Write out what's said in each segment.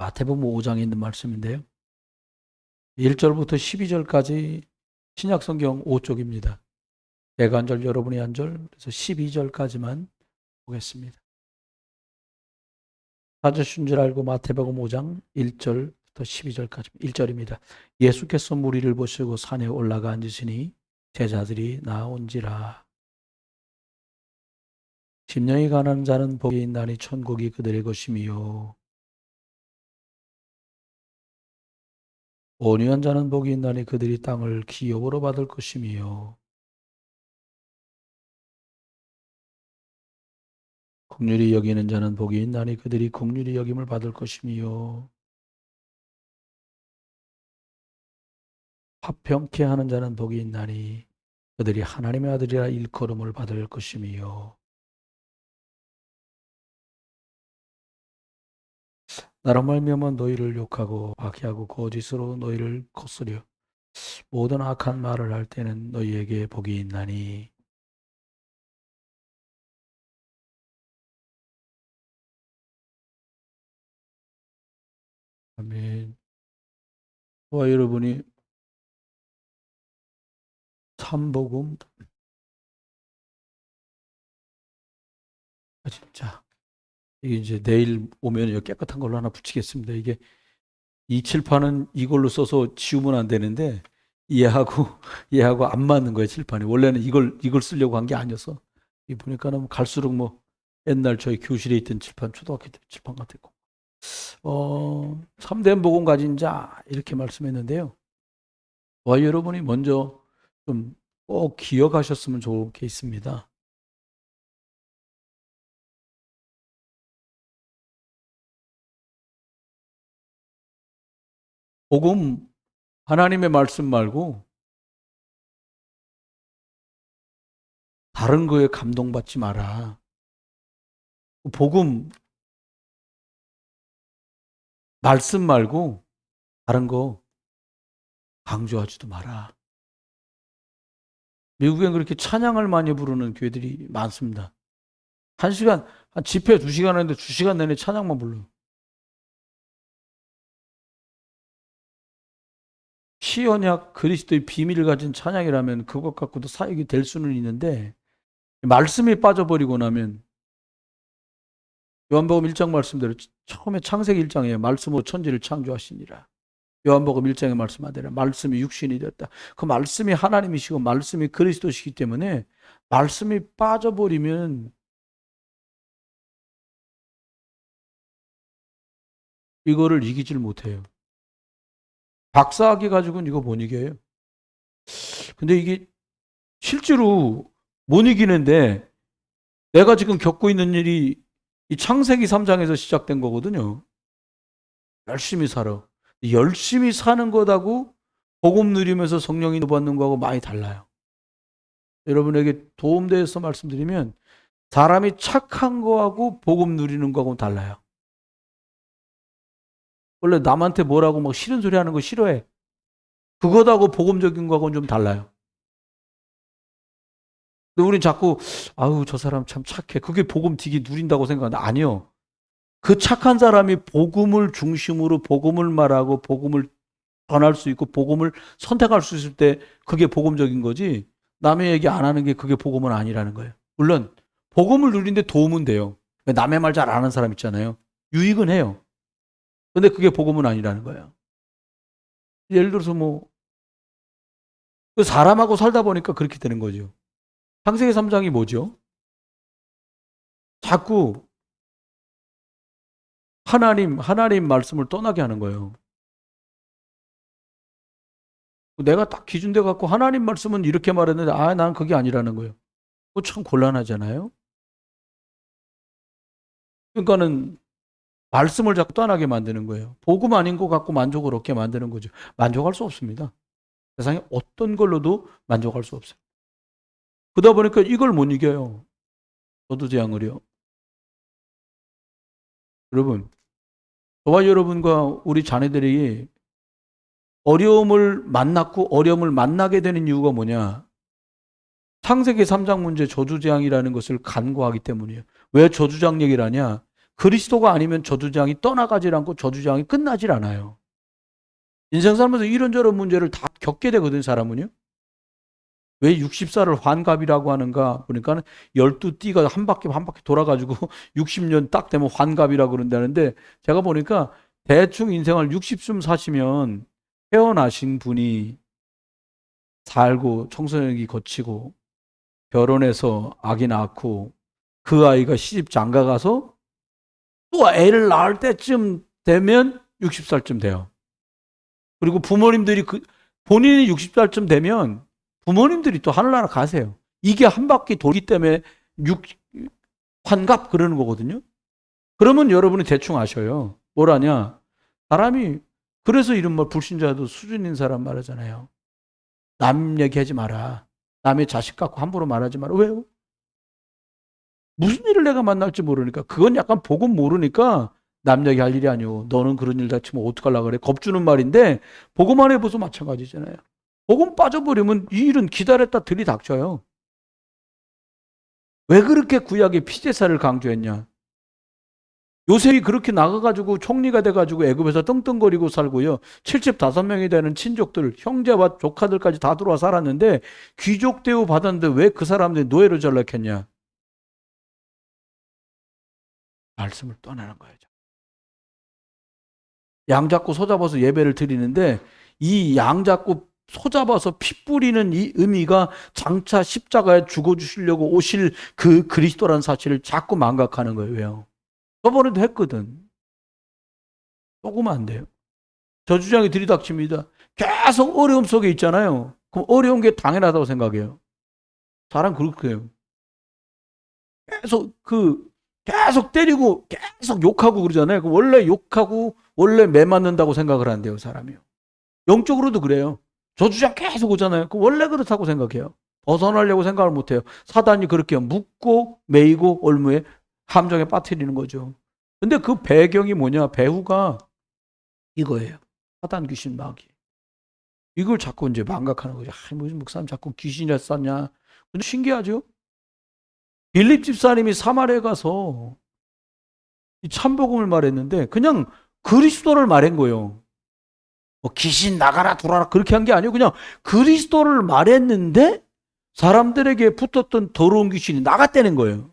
마태복음 5장에 있는 말씀인데요. 1절부터 12절까지 신약성경 5쪽입니다. 내가 한 절, 여러분이 한 절, 그래서 12절까지만 보겠습니다. 찾으신 줄 알고 마태복음 5장 1절부터 12절까지 1절입니다. 예수께서 무리를 보시고 산에 올라가 앉으시니 제자들이 나온지라. 심령이 가난한 자는 복이 있나니 천국이 그들의 것이며 온유한 자는 복이 있나니 그들이 땅을 기업으로 받을 것이며 긍휼히 여기는 자는 복이 있나니 그들이 긍휼히 여김을 받을 것이며 화평케 하는 자는 복이 있나니 그들이 하나님의 아들이라 일컬음을 받을 것이며 나로 말미암아 너희를 욕하고 박해하고 거짓으로 너희를 거스려 모든 악한 말을 할 때는 너희에게 복이 있나니 아멘. 저와 여러분이 참복음 진짜 이게 이제 내일 오면 깨끗한 걸로 하나 붙이겠습니다. 이게 이 칠판은 이걸로 써서 지우면 안 되는데 얘하고 안 맞는 거예요. 칠판이 원래는 이걸 쓰려고 한 게 아니어서 이 보니까는 갈수록 뭐 옛날 저희 교실에 있던 칠판 초등학교 때 칠판 같았고 참된 복음 가진 자 이렇게 말씀했는데요. 와 여러분이 먼저 좀 꼭 기억하셨으면 좋을 게 있습니다. 복음 하나님의 말씀 말고 다른 거에 감동받지 마라. 복음 말씀 말고 다른 거 강조하지도 마라. 미국엔 그렇게 찬양을 많이 부르는 교회들이 많습니다. 한 집회 2시간 하는데 2시간 내내 찬양만 불러요. 시언약 그리스도의 비밀을 가진 찬양이라면 그것 갖고도 사역이 될 수는 있는데 말씀이 빠져버리고 나면 요한복음 1장 말씀대로 처음에 창세기 1장에 말씀으로 천지를 창조하시니라. 요한복음 1장에 말씀하되라 말씀이 육신이 되었다. 그 말씀이 하나님이시고 말씀이 그리스도시기 때문에 말씀이 빠져버리면 이거를 이기질 못해요. 박사학위 가지고는 이거 못 이겨요. 근데 이게 실제로 못 이기는데 내가 지금 겪고 있는 일이 이 창세기 3장에서 시작된 거거든요. 열심히 살아. 열심히 사는 것하고 복음 누리면서 성령이 받는 거하고 많이 달라요. 여러분에게 도움돼서 말씀드리면 사람이 착한 거하고 복음 누리는 거하고는 달라요. 원래 남한테 뭐라고 막 싫은 소리 하는 거 싫어해. 그것하고 복음적인 거하고는 좀 달라요. 근데 우린 자꾸 아우 저 사람 참 착해. 그게 복음 되게 누린다고 생각하는데 아니요. 그 착한 사람이 복음을 중심으로 복음을 말하고 복음을 전할 수 있고 복음을 선택할 수 있을 때 그게 복음적인 거지 남의 얘기 안 하는 게 그게 복음은 아니라는 거예요. 물론 복음을 누리는데 도움은 돼요. 남의 말 잘 안 하는 사람 있잖아요. 유익은 해요. 근데 그게 복음은 아니라는 거예요. 예를 들어서 뭐 사람하고 살다 보니까 그렇게 되는 거죠. 창세기 3장이 뭐죠? 자꾸 하나님 말씀을 떠나게 하는 거예요. 내가 딱 기준돼 갖고 하나님 말씀은 이렇게 말했는데 난 그게 아니라는 거예요. 참 곤란하잖아요. 그러니까는 말씀을 자꾸 떠나게 만드는 거예요. 복음 아닌 것 같고 만족을 얻게 만드는 거죠. 만족할 수 없습니다. 세상에 어떤 걸로도 만족할 수 없어요. 그러다 보니까 이걸 못 이겨요. 저도 재앙을요. 여러분, 저와 여러분과 우리 자녀들이 어려움을 만났고 어려움을 만나게 되는 이유가 뭐냐? 창세기 3장 문제 저주재앙이라는 것을 간과하기 때문이에요. 왜 저주장 얘기를 하냐? 그리스도가 아니면 저주장이 떠나가질 않고 저주장이 끝나질 않아요. 인생 살면서 이런저런 문제를 다 겪게 되거든요, 사람은요. 왜 60살을 환갑이라고 하는가 보니까 12띠가 한 바퀴 돌아가지고 60년 딱 되면 환갑이라고 그런다는데, 제가 보니까 대충 인생을 60쯤 사시면 태어나신 분이 살고 청소년기 거치고 결혼해서 아기 낳고 그 아이가 시집 장가 가서 또 애를 낳을 때쯤 되면 60살쯤 돼요. 그리고 부모님들이 본인이 60살쯤 되면 부모님들이 또 하늘나라 가세요. 이게 한 바퀴 돌기 때문에 환갑 그러는 거거든요. 그러면 여러분이 대충 아셔요. 뭐라냐? 사람이, 그래서 이런 말 불신자도 수준 있는 사람 말하잖아요. 남 얘기하지 마라. 남의 자식 갖고 함부로 말하지 마라. 왜요? 무슨 일을 내가 만날지 모르니까. 그건 약간 복음 모르니까 남 얘기할 일이 아니오. 너는 그런 일 다치면 어떡하려고 그래. 겁주는 말인데 복음 안 해봐서 마찬가지잖아요. 복음 빠져버리면 이 일은 기다렸다 들이닥쳐요. 왜 그렇게 구약의 피제사를 강조했냐? 요셉이 그렇게 나가가지고 총리가 돼가지고 애굽에서 떵떵거리고 살고요. 75명이 되는 친족들, 형제와 조카들까지 다 들어와 살았는데 귀족 대우 받았는데 왜 그 사람들이 노예로 전락했냐? 말씀을 떠나는 거예요. 양 잡고 소 잡아서 예배를 드리는데 이 양 잡고 소 잡아서 피 뿌리는 이 의미가 장차 십자가에 죽어주시려고 오실 그 그리스도라는 사실을 자꾸 망각하는 거예요. 왜요? 저번에도 했거든. 조금 안 돼요. 저주장이 들이닥칩니다. 계속 어려움 속에 있잖아요. 그럼 어려운 게 당연하다고 생각해요. 사람 그렇게 해요. 계속 때리고 계속 욕하고 그러잖아요. 그럼 원래 욕하고 원래 매 맞는다고 생각을 한대요, 사람이요. 영적으로도 그래요. 저주장 계속 오잖아요. 그럼 원래 그렇다고 생각해요. 벗어나려고 생각을 못해요. 사단이 그렇게 묶고 매이고 올무에 함정에 빠뜨리는 거죠. 근데 그 배경이 뭐냐? 배후가 이거예요. 사단 귀신 마귀. 이걸 자꾸 이제 망각하는 거죠. 무슨 목사님 자꾸 귀신이라 썼냐? 근데 신기하죠? 빌립 집사님이 사마리아에 가서 이 참복음을 말했는데 그냥 그리스도를 말한 거예요. 뭐 귀신 나가라 돌아라 그렇게 한 게 아니고 그냥 그리스도를 말했는데 사람들에게 붙었던 더러운 귀신이 나갔다는 거예요.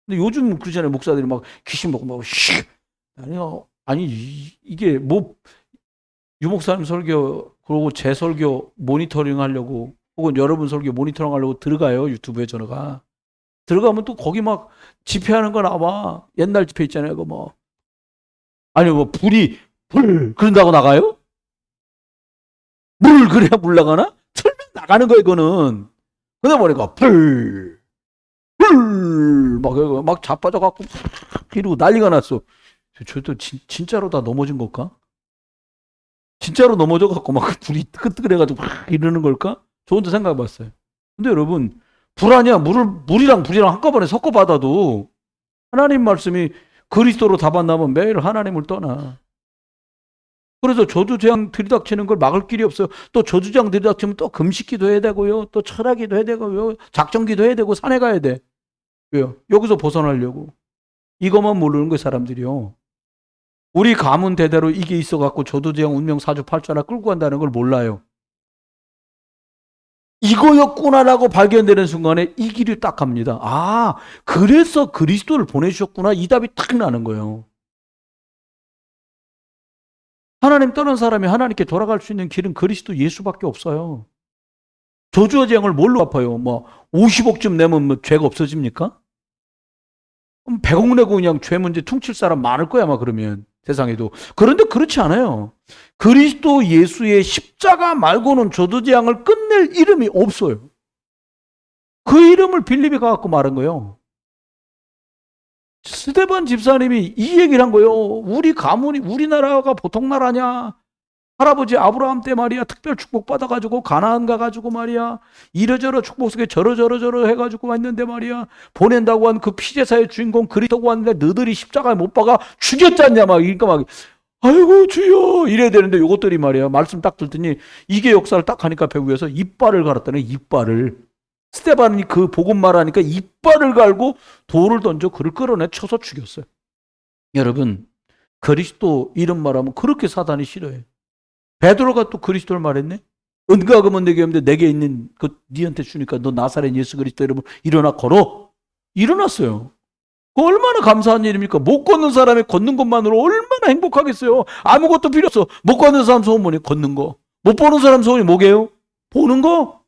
근데 요즘 그러잖아요. 목사들이 막 귀신 보고 막 아니 이게 뭐 유목사님 설교 그리고 제 설교 모니터링 하려고 혹은 여러분 설교 모니터링 하려고 들어가요. 유튜브에 전화가. 들어가면 또 거기 막 집회하는 거 나와. 옛날 집회 있잖아요. 그 뭐. 아니 뭐 불 그런다고 나가요? 물 그래야 물 나가나? 틀면 나가는 거예요. 그거는. 그러다 보니까 막 자빠져 갖고 이러고 난리가 났어. 저도 진짜로 다 넘어진 걸까? 진짜로 넘어져 갖고 막 불이 뜨끈뜨끈해가지고 막 이러는 걸까? 저 혼자 생각해봤어요. 근데 여러분 불 아니야. 물이랑 불이랑 한꺼번에 섞어 받아도 하나님 말씀이 그리스도로 답 안 나면 매일 하나님을 떠나. 그래서 저주재앙 들이닥치는 걸 막을 길이 없어요. 또 저주재앙 들이닥치면 또 금식기도 해야 되고요. 또 철학기도 해야 되고요. 작정기도 해야 되고 산에 가야 돼. 왜요? 여기서 벗어나려고. 이것만 모르는 거예요, 사람들이요. 우리 가문 대대로 이게 있어갖고 저주재앙 운명 사주팔자나 끌고 간다는 걸 몰라요. 이거였구나라고 발견되는 순간에 이 길이 딱 갑니다. 아, 그래서 그리스도를 보내주셨구나. 이 답이 딱 나는 거예요. 하나님 떠난 사람이 하나님께 돌아갈 수 있는 길은 그리스도 예수밖에 없어요. 저주와 재앙을 뭘로 갚아요? 뭐 50억쯤 내면 뭐 죄가 없어집니까? 100억 내고 그냥 죄 문제 퉁칠 사람 많을 거야 아마 그러면 세상에도. 그런데 그렇지 않아요. 그리스도 예수의 십자가 말고는 저주 재앙을 끝낼 이름이 없어요. 그 이름을 빌립이 가갖고 말한 거예요. 스데반 집사님이 이 얘기를 한 거예요. 우리 가문이 우리나라가 보통 나라냐? 할아버지 아브라함 때 말이야 특별 축복 받아가지고 가나안 가가지고 말이야 이러저러 축복 속에 저러저러 해가지고 왔는데 말이야 보낸다고 한 그 피제사의 주인공 그리스도가 왔는데 너들이 십자가에 못 박아 죽였지 않냐 막 그러니까 막 아이고 주여 이래야 되는데 요것들이 말이야 말씀 딱 듣더니 이게 역사를 딱 하니까 배후에서 이빨을 갈았다네. 이빨을. 스데반이 그 복음 말하니까 이빨을 갈고 돌을 던져 그를 끌어내 쳐서 죽였어요. 여러분, 그리스도 이런 말하면 그렇게 사단이 싫어해. 베드로가 또 그리스도를 말했네. 은과금은 내게 없는데 내게 있는 그 니한테 주니까 너 나사렛 예수 그리스도 이름으로 일어나 걸어. 일어났어요. 그 얼마나 감사한 일입니까? 못 걷는 사람이 걷는 것만으로 얼마나 행복하겠어요. 아무것도 필요 없어. 못 걷는 사람 소원 뭐니? 걷는 거. 못 보는 사람 소원이 뭐게요? 보는 거.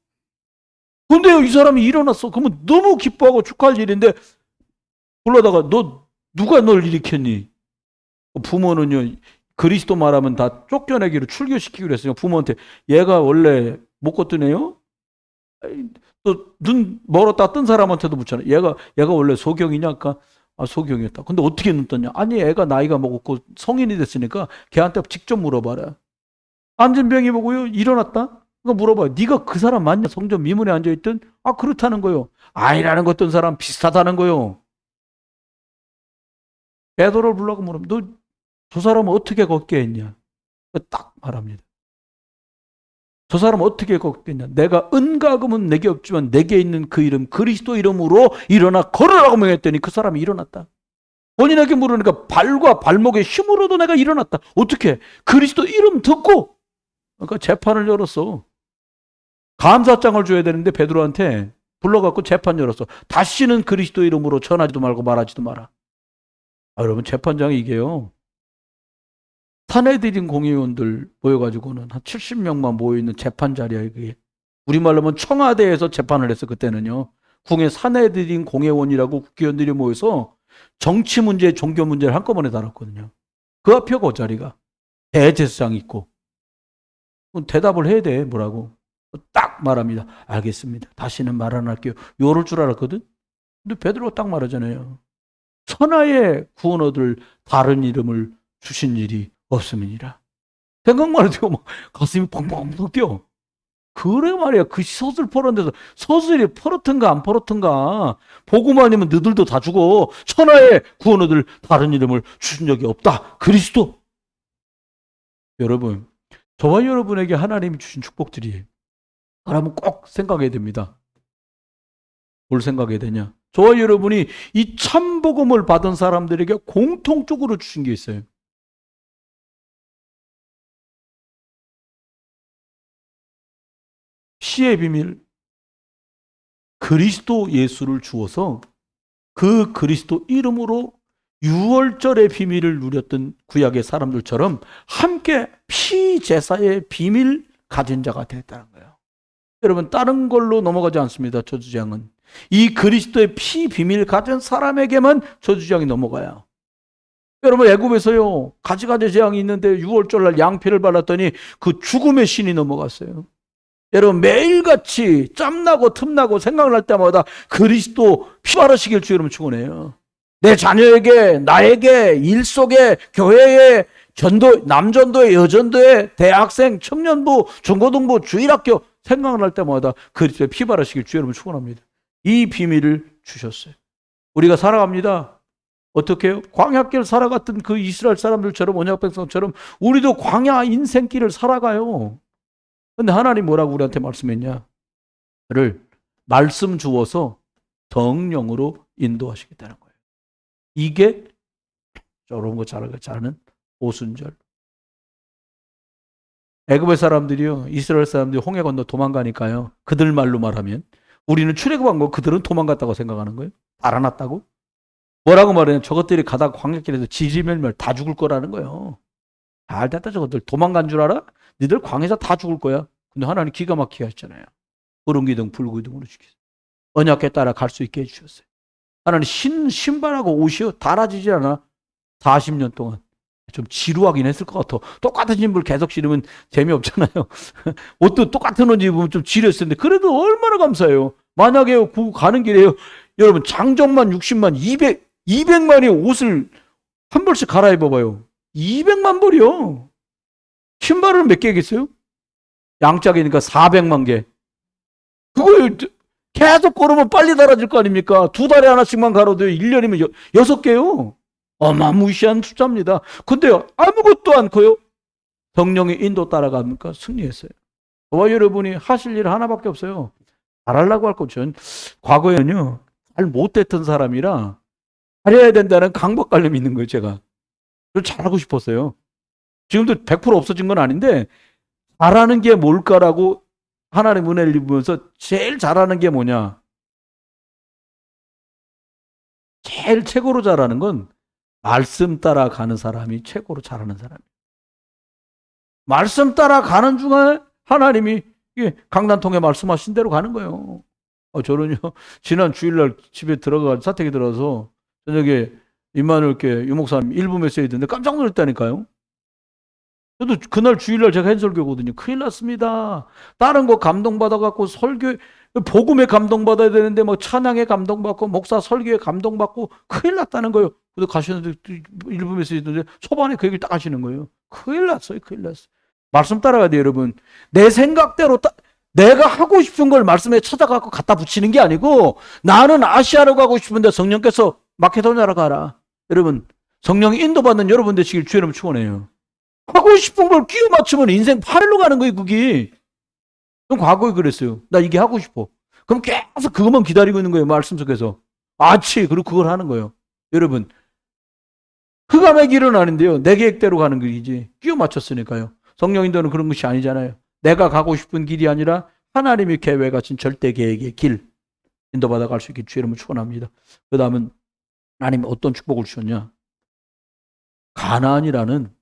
근데요, 이 사람이 일어났어. 그러면 너무 기뻐하고 축하할 일인데 불러다가 너 누가 널 일으켰니? 부모는요, 그리스도 말하면 다 쫓겨내기로 출교시키기로 했어요. 부모한테 얘가 원래 못 걷던 애요? 또 눈 멀었다 뜬 사람한테도 묻잖아요. 얘가 원래 소경이냐? 아까 소경이었다. 근데 어떻게 눈 떴냐? 아니 애가 나이가 먹었고 성인이 됐으니까 걔한테 직접 물어봐라. 안진병이 보고요 일어났다. 그거 물어봐. 네가 그 사람 맞냐? 성전 미문에 앉아있던? 그렇다는 거요. 아니라는 것 어떤 사람 비슷하다는 거요. 베드로를 불러고 물으면 너 저 사람은 어떻게 걷게 했냐? 딱 말합니다. 저 사람은 어떻게 걷겠냐? 내가 은과 금은 내게 없지만 내게 있는 그 이름 그리스도 이름으로 일어나 걸으라고 명했더니 그 사람이 일어났다. 본인에게 물으니까 발과 발목의 힘으로도 내가 일어났다. 어떻게? 그리스도 이름 듣고. 그러니까 재판을 열었어. 감사장을 줘야 되는데 베드로한테 불러갖고 재판 열었어. 다시는 그리스도 이름으로 전하지도 말고 말하지도 마라. 여러분 재판장이 이게요. 사내들인 공의원들 모여가지고는 한 70명만 모여있는 재판 자리야, 그게. 우리말로 하면 청와대에서 재판을 했어, 그때는요. 궁의 사내들인 공회원이라고 국회의원들이 모여서 정치 문제, 종교 문제를 한꺼번에 다뤘거든요. 그 앞에 그 자리가. 대제사장 있고. 대답을 해야 돼, 뭐라고. 딱 말합니다. 알겠습니다. 다시는 말 안 할게요. 요럴 줄 알았거든? 근데 베드로가 딱 말하잖아요. 천하의 구원 얻을 다른 이름을 주신 일이 없음이니라. 생각만 해도 막 가슴이 펑펑펑 뛰어. 그래 말이야. 그 솥을 퍼는데서 솥이 퍼렇든가 안 퍼렇든가 복음 아니면 너들도 다 죽어. 천하의 구원 얻을 다른 이름을 주신 적이 없다. 그리스도. 여러분, 저와 여러분에게 하나님이 주신 축복들이에요. 그러면 꼭 생각해야 됩니다. 뭘 생각해야 되냐? 저와 여러분이 이 참복음을 받은 사람들에게 공통적으로 주신 게 있어요. 피의 비밀, 그리스도 예수를 주어서 그 그리스도 이름으로 유월절의 비밀을 누렸던 구약의 사람들처럼 함께 피제사의 비밀 가진 자가 됐다는 거예요. 여러분 다른 걸로 넘어가지 않습니다. 저주장은. 이 그리스도의 피 비밀 가진 사람에게만 저주장이 넘어가요. 여러분 애굽에서요 가지가지 재앙이 있는데 유월절날 양피를 발랐더니 그 죽음의 신이 넘어갔어요. 여러분 매일같이 짬나고 틈나고 생각날 때마다 그리스도 피 바르시길 주 여러분 축원해요. 내 자녀에게 나에게 일 속에 교회에 전도 남전도에 여전도에 대학생 청년부 중고등부 주일학교 생각날 때마다 그리스도의 피 바르시길 주 여러분 축원합니다. 이 비밀을 주셨어요. 우리가 살아갑니다. 어떻게 해요? 광야길 살아갔던 그 이스라엘 사람들처럼 언약 백성처럼 우리도 광야 인생길을 살아가요. 근데 하나님 뭐라고 우리한테 말씀했냐? 를 말씀 주어서 성령으로 인도하시겠다는 거예요. 이게 저런 거 잘하는 오순절. 애굽의 사람들이요, 이스라엘 사람들이 홍해 건너 도망가니까요. 그들 말로 말하면 우리는 출애굽한 거 그들은 도망갔다고 생각하는 거예요. 알아놨다고? 뭐라고 말해요? 저것들이 가다가 광야길에서 지지멸멸 다 죽을 거라는 거예요. 잘 됐다 저것들 도망간 줄 알아? 니들 광야에서 다 죽을 거야. 근데 하나님 기가 막히게 하셨잖아요. 구름기둥 불기둥으로 죽였어요. 언약에 따라 갈 수 있게 해주셨어요. 하나님 신발하고 옷이 달아지지 않아. 40년 동안. 좀 지루하긴 했을 것 같아. 똑같은 신발 계속 신으면 재미없잖아요. 옷도 똑같은 옷 입으면 좀 지루했을 텐데 그래도 얼마나 감사해요. 만약에 가는 길에요. 여러분 장정만 60만 200만의 옷을 한 벌씩 갈아입어봐요. 200만 벌이요. 신발은 몇 개겠어요? 양짝이니까 400만 개. 그걸 계속 걸으면 빨리 달아질 거 아닙니까? 2달에 하나씩만 갈아도 1년이면 6개요. 어마무시한 숫자입니다. 근데 아무것도 않고요. 성령의 인도 따라가니까 승리했어요. 저와 여러분이 하실 일 하나밖에 없어요. 잘하려고 할 거 전 과거에는요. 잘 못했던 사람이라 잘해야 된다는 강박관념이 있는 거예요. 제가. 저 잘하고 싶었어요. 지금도 100% 없어진 건 아닌데 잘하는 게 뭘까라고 하나님 은혜를 입으면서 제일 잘하는 게 뭐냐? 제일 최고로 잘하는 건 말씀 따라가는 사람이 최고로 잘하는 사람이에요. 말씀 따라가는 중에 하나님이 강단통에 말씀하신 대로 가는 거예요. 저는요, 지난 주일날 집에 들어가, 사택에 들어가서 저녁에 임마누엘교회 유목사님 1부 메시지 듣는데 깜짝 놀랐다니까요. 저도 그날 주일날 제가 한설교거든요. 큰일 났습니다. 다른 거 감동받아갖고 설교, 복음에 감동받아야 되는데 뭐 찬양에 감동받고 목사 설교에 감동받고 큰일 났다는 거예요. 그래서 가시는데 1부 메시지 듣는데 초반에 그 얘기를 딱 하시는 거예요. 큰일 났어요. 큰일 났어요. 말씀 따라가야 돼요, 여러분. 내 생각대로 내가 하고 싶은 걸 말씀에 찾아갖고 갖다 붙이는 게 아니고 나는 아시아로 가고 싶은데 성령께서 마케도냐로 가라. 여러분, 성령이 인도받는 여러분 되시길 주의 이름으로 축원해요. 하고 싶은 걸 끼워 맞추면 인생 파일로 가는 거예요, 그게. 전 과거에 그랬어요. 나 이게 하고 싶어. 그럼 계속 그것만 기다리고 있는 거예요, 말씀 속에서. 그리고 그걸 하는 거예요. 여러분, 흑암의 길은 아닌데요. 내 계획대로 가는 길이지. 끼워 맞췄으니까요. 성령 인도는 그런 것이 아니잖아요. 내가 가고 싶은 길이 아니라 하나님이 계획하신 절대 계획의 길 인도받아 갈 수 있게 주의 이름으로 축원합니다. 그 다음은 하나님이 어떤 축복을 주셨냐? 가나안이라는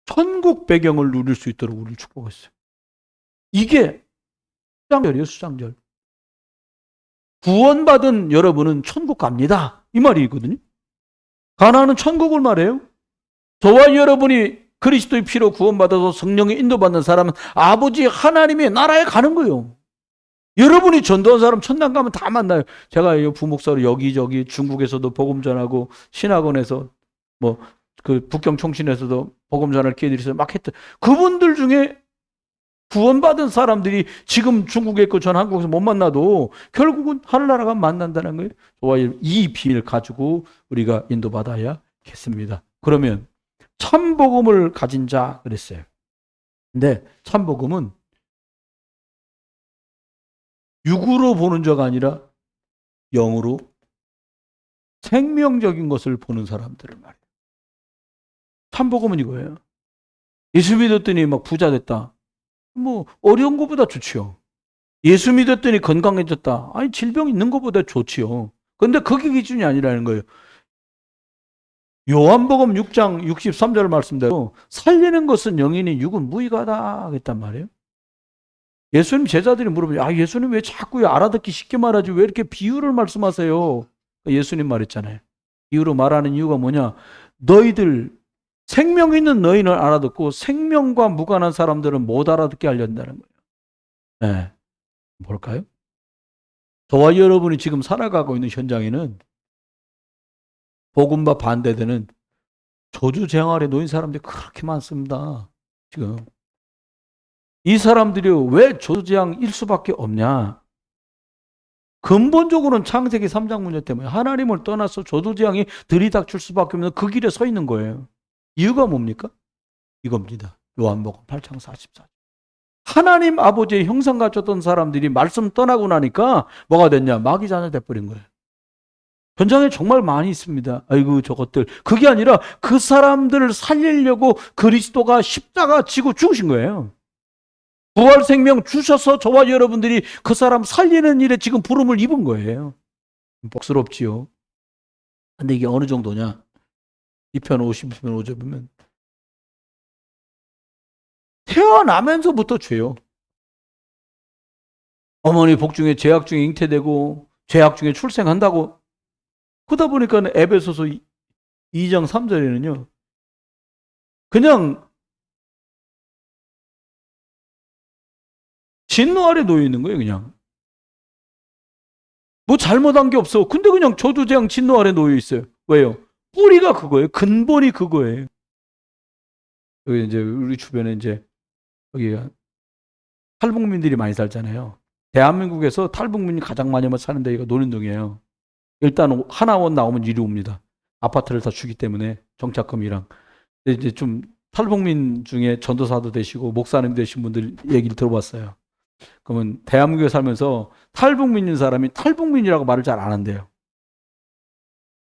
천국 배경을 누릴 수 있도록 우리를 축복했어요. 이게 수장절이에요, 수장절. 구원받은 여러분은 천국 갑니다. 이 말이거든요. 가나안은 천국을 말해요. 저와 여러분이 그리스도의 피로 구원받아서 성령의 인도받는 사람은 아버지 하나님의 나라에 가는 거예요. 여러분이 전도한 사람 천당 가면 다 만나요. 제가 부목사로 여기저기 중국에서도 복음 전하고 신학원에서 그 북경 총신에서도 복음 전할 기회들이 있어요. 막 했던 그분들 중에 구원받은 사람들이 지금 중국에 있고 전 한국에서 못 만나도 결국은 하늘나라 가면 만난다는 거예요. 저와 이 비를 가지고 우리가 인도받아야겠습니다. 그러면 참복음을 가진 자 그랬어요. 근데 참복음은 육으로 보는 자가 아니라 영으로 생명적인 것을 보는 사람들을 말해요. 참복음은 이거예요. 예수 믿었더니 막 부자 됐다. 어려운 것보다 좋지요. 예수 믿었더니 건강해졌다. 질병 있는 것보다 좋지요. 근데 그게 기준이 아니라는 거예요. 요한복음 6장 63절 말씀대로 살리는 것은 영이니 육은 무익하다 했단 말이에요. 예수님 제자들이 물어보죠. 예수님 왜 자꾸 알아듣기 쉽게 말하지? 왜 이렇게 비유를 말씀하세요? 예수님 말했잖아요. 비유로 말하는 이유가 뭐냐? 너희들 생명 있는 너희는 알아듣고 생명과 무관한 사람들은 못 알아듣게 하려는 거예요. 네. 뭘까요? 저와 여러분이 지금 살아가고 있는 현장에는 복음과 반대되는 저주생활에 놓인 사람들이 그렇게 많습니다. 지금. 이 사람들이 왜 저주재앙일 수밖에 없냐? 근본적으로는 창세기 3장 문제 때문에 하나님을 떠나서 저주재앙이 들이닥칠 수밖에 없는 그 길에 서 있는 거예요. 이유가 뭡니까? 이겁니다. 요한복음 8장 44절. 하나님 아버지의 형상 갖췄던 사람들이 말씀 떠나고 나니까 뭐가 됐냐? 마귀 자녀 돼버린 거예요. 현장에 정말 많이 있습니다. 아이고 저것들. 그게 아니라 그 사람들을 살리려고 그리스도가 십자가 지고 죽으신 거예요. 부활 생명 주셔서 저와 여러분들이 그 사람 살리는 일에 지금 부름을 입은 거예요. 복스럽지요. 근데 이게 어느 정도냐? 2편 50편 5절 보면 태어나면서부터 죄요. 어머니 복 중에 죄악 중에 잉태되고 죄악 중에 출생한다고. 그러다 보니까 에베소서 2장 3절에는요. 그냥 진노 아래 놓여 있는 거예요, 그냥. 뭐 잘못한 게 없어. 근데 그냥 저주재앙 진노 아래 놓여 있어요. 왜요? 뿌리가 그거예요. 근본이 그거예요. 여기 이제 우리 주변에 이제 여기가 탈북민들이 많이 살잖아요. 대한민국에서 탈북민이 가장 많이 사는 데가 노년동이에요. 일단 하나원 나오면 이리 옵니다. 아파트를 다 주기 때문에 정착금이랑. 근데 이제 좀 탈북민 중에 전도사도 되시고 목사님 되신 분들 얘기를 들어봤어요. 그러면 대한민국에 살면서 탈북민인 사람이 탈북민이라고 말을 잘 안 한대요.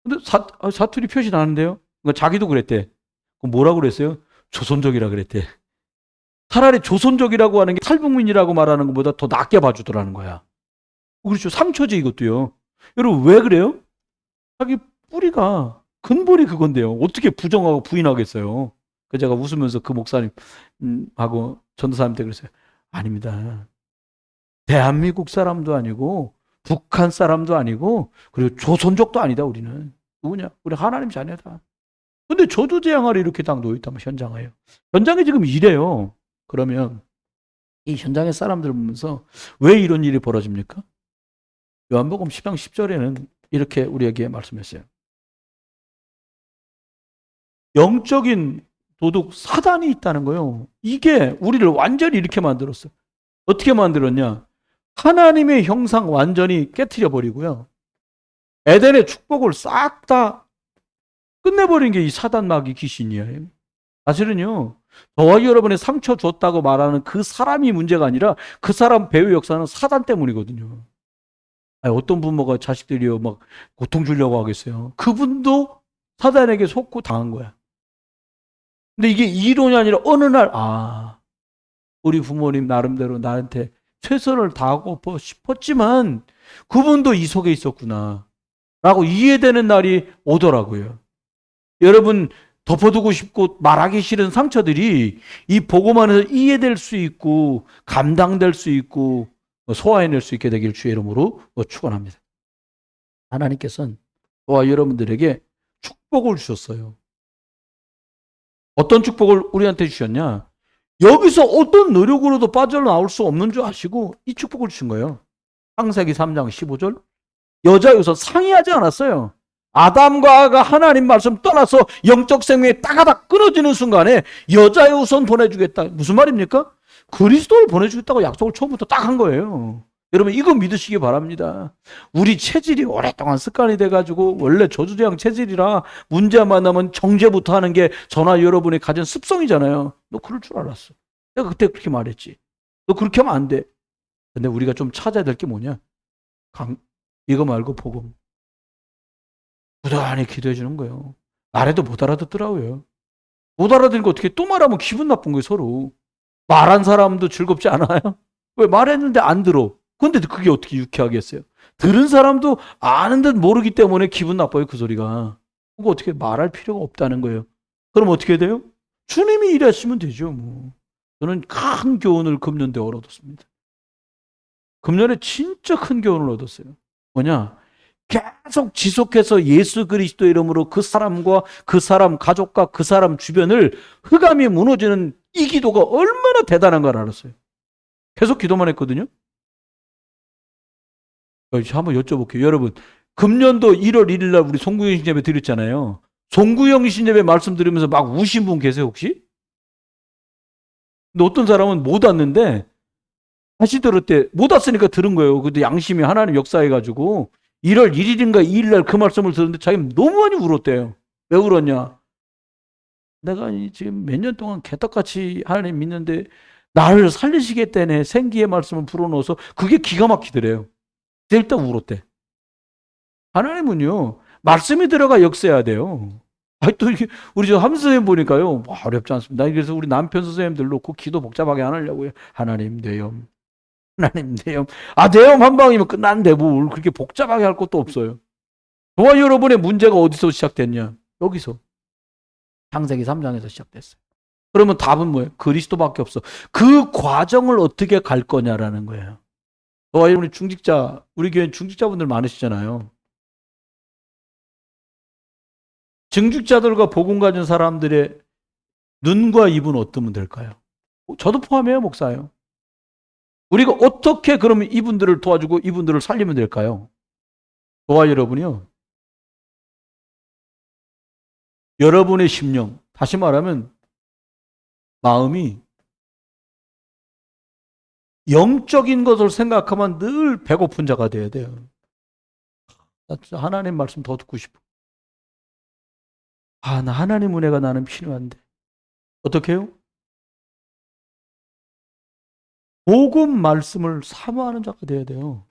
근데 사투리 표시 나는데요? 그러니까 자기도 그랬대. 그럼 뭐라고 그랬어요? 조선족이라 그랬대. 차라리 조선족이라고 하는 게 탈북민이라고 말하는 것보다 더 낫게 봐주더라는 거야. 그렇죠. 상처지 이것도요. 여러분 왜 그래요? 자기 뿌리가 근본이 그건데요. 어떻게 부정하고 부인하겠어요? 그 제가 웃으면서 그 목사님 하고 전도사님한테 그랬어요. 아닙니다. 대한민국 사람도 아니고 북한 사람도 아니고 그리고 조선족도 아니다 우리는. 누구냐? 우리 하나님 자녀다. 근데 저주재앙아래 이렇게 딱 놓여있다면 현장에요. 현장에 지금 이래요. 그러면 이 현장의 사람들 보면서 왜 이런 일이 벌어집니까? 요한복음 10장 10절에는 이렇게 우리에게 말씀했어요. 영적인 도둑 사단이 있다는 거예요. 이게 우리를 완전히 이렇게 만들었어요. 어떻게 만들었냐? 하나님의 형상 완전히 깨트려 버리고요. 에덴의 축복을 싹 다 끝내버린 게 이 사단 마귀 귀신이에요. 사실은요, 저와 여러분의 상처 줬다고 말하는 그 사람이 문제가 아니라 그 사람 배후 역사는 사단 때문이거든요. 아니, 어떤 부모가 자식들이요, 막 고통 주려고 하겠어요. 그분도 사단에게 속고 당한 거야. 근데 이게 이론이 아니라 어느 날, 우리 부모님 나름대로 나한테 최선을 다하고 싶었지만 그분도 이 속에 있었구나. 라고 이해되는 날이 오더라고요. 여러분, 덮어두고 싶고 말하기 싫은 상처들이 이 복음 안에서 이해될 수 있고 감당될 수 있고 소화해낼 수 있게 되길 주의 이름으로 축원합니다. 하나님께서는 저와 여러분들에게 축복을 주셨어요. 어떤 축복을 우리한테 주셨냐? 여기서 어떤 노력으로도 빠져나올 수 없는 줄 아시고 이 축복을 주신 거예요. 창세기 3장 15절. 여자여서 상의하지 않았어요. 아담과 하가 하나님 말씀 떠나서 영적 생명이 따가닥 끊어지는 순간에 여자의 우선 보내주겠다. 무슨 말입니까? 그리스도를 보내주겠다고 약속을 처음부터 딱 한 거예요. 여러분 이거 믿으시기 바랍니다. 우리 체질이 오랫동안 습관이 돼가지고 원래 저주재앙 체질이라 문제만 나면 정죄부터 하는 게 저나 여러분이 가진 습성이잖아요. 너 그럴 줄 알았어. 내가 그때 그렇게 말했지. 너 그렇게 하면 안 돼. 근데 우리가 좀 찾아야 될 게 뭐냐? 이거 말고 복음. 부단히 기도해 주는 거예요. 말해도 못 알아듣더라고요. 못 알아듣니까 어떻게 또 말하면 기분 나쁜 거예요, 서로. 말한 사람도 즐겁지 않아요? 왜 말했는데 안 들어? 근데 그게 어떻게 유쾌하겠어요? 들은 사람도 아는 듯 모르기 때문에 기분 나빠요, 그 소리가. 그거 어떻게 말할 필요가 없다는 거예요. 그럼 어떻게 돼요? 주님이 일하시면 되죠, 뭐. 저는 큰 교훈을 금년대 얻었습니다. 금년에 진짜 큰 교훈을 얻었어요. 뭐냐? 계속 지속해서 예수 그리스도 이름으로 그 사람과 그 사람 가족과 그 사람 주변을 흑암이 무너지는 이 기도가 얼마나 대단한 걸 알았어요. 계속 기도만 했거든요. 한번 여쭤볼게요. 여러분, 금년도 1월 1일 날 우리 송구영 신예배 드렸잖아요. 송구영 신예배 말씀 들으면서 막 우신 분 계세요, 혹시? 근데 어떤 사람은 못 왔는데 다시 들을 때 못 왔으니까 들은 거예요. 근데 양심이 하나님 역사해가지고 1월 1일인가 2일 날 그 말씀을 들었는데 자기는 너무 많이 울었대요. 왜 울었냐? 내가 지금 몇 년 동안 개떡같이 하나님 믿는데 나를 살리시겠다네 생기의 말씀을 불어넣어서 그게 기가 막히더래요. 일단 울었대. 하나님은요 말씀이 들어가 역사해야 돼요. 또 이렇게 우리 저 함수 선생님 보니까요 어렵지 않습니다. 그래서 우리 남편 선생님들 놓고 기도 복잡하게 안 하려고요. 하나님 내염, 하나님 내염. 내염 한 방이면 끝났는데 뭘 그렇게 복잡하게 할 것도 없어요. 저와 여러분의 문제가 어디서 시작됐냐? 여기서. 창세기 3장에서 시작됐어요. 그러면 답은 뭐예요? 그리스도밖에 없어. 그 과정을 어떻게 갈 거냐라는 거예요. 저와 여러분이 중직자, 우리 교회는 중직자분들 많으시잖아요. 중직자들과 복음 가진 사람들의 눈과 입은 어떠면 될까요? 저도 포함해요, 목사요. 우리가 어떻게 그러면 이분들을 도와주고 이분들을 살리면 될까요? 저와 여러분이요. 여러분의 심령, 다시 말하면 마음이 영적인 것을 생각하면 늘 배고픈 자가 돼야 돼요. 나 진짜 하나님 말씀 더 듣고 싶어. 나 하나님 은혜가 나는 필요한데. 어떻게 해요? 복음 말씀을 사모하는 자가 돼야 돼요.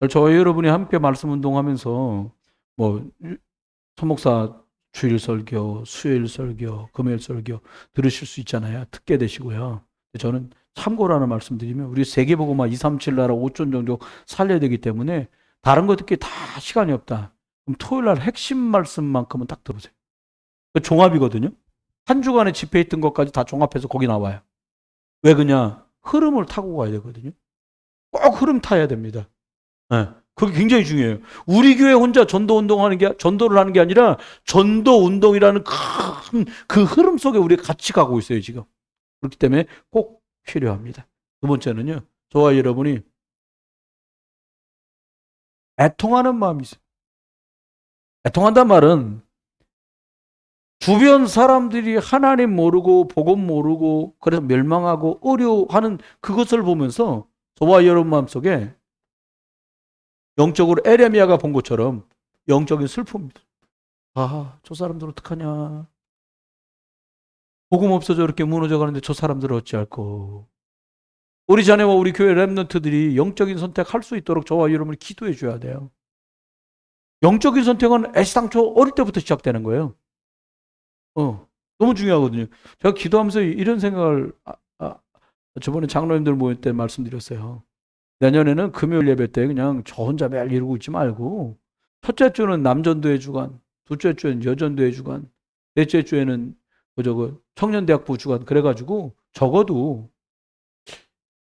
저와 여러분이 함께 말씀 운동하면서 뭐 손목사 주일 설교, 수요일 설교, 금요일 설교 들으실 수 있잖아요. 듣게 되시고요. 저는 참고라는 말씀드리면 우리 세계복음화 237 나라 5천 종족 살려야 되기 때문에 다른 거 듣기 다 시간이 없다. 그럼 토요일 날 핵심 말씀만큼은 딱 들으세요. 종합이거든요. 한 주간에 집회에 있던 것까지 다 종합해서 거기 나와요. 왜 그냐? 흐름을 타고 가야 되거든요. 꼭 흐름 타야 됩니다. 네. 그게 굉장히 중요해요. 우리 교회 혼자 전도를 하는 게 아니라 전도 운동이라는 큰 그 흐름 속에 우리가 같이 가고 있어요, 지금. 그렇기 때문에 꼭 필요합니다. 두 번째는요, 저와 여러분이 애통하는 마음이 있어요. 애통한단 말은 주변 사람들이 하나님 모르고 복음 모르고 그래서 멸망하고 어려워하는 그것을 보면서 저와 여러분 마음속에 영적으로 에레미야가 본 것처럼 영적인 슬픔입니다. 아, 저 사람들 어떡하냐. 복음 없어져 이렇게 무너져 가는데 저 사람들을 어찌할꼬. 우리 자녀와 우리 교회 렘넌트들이 영적인 선택할 수 있도록 저와 여러분이 기도해 줘야 돼요. 영적인 선택은 애시당초 어릴 때부터 시작되는 거예요. 너무 중요하거든요. 제가 기도하면서 이런 생각을 저번에 장로님들 모일 때 말씀드렸어요. 내년에는 금요일 예배 때 그냥 저 혼자 매일 이러고 있지 말고 첫째 주는 남전도회 주간, 둘째 주에는 여전도회 주간, 넷째 주에는 청년대학부 주간 그래가지고 적어도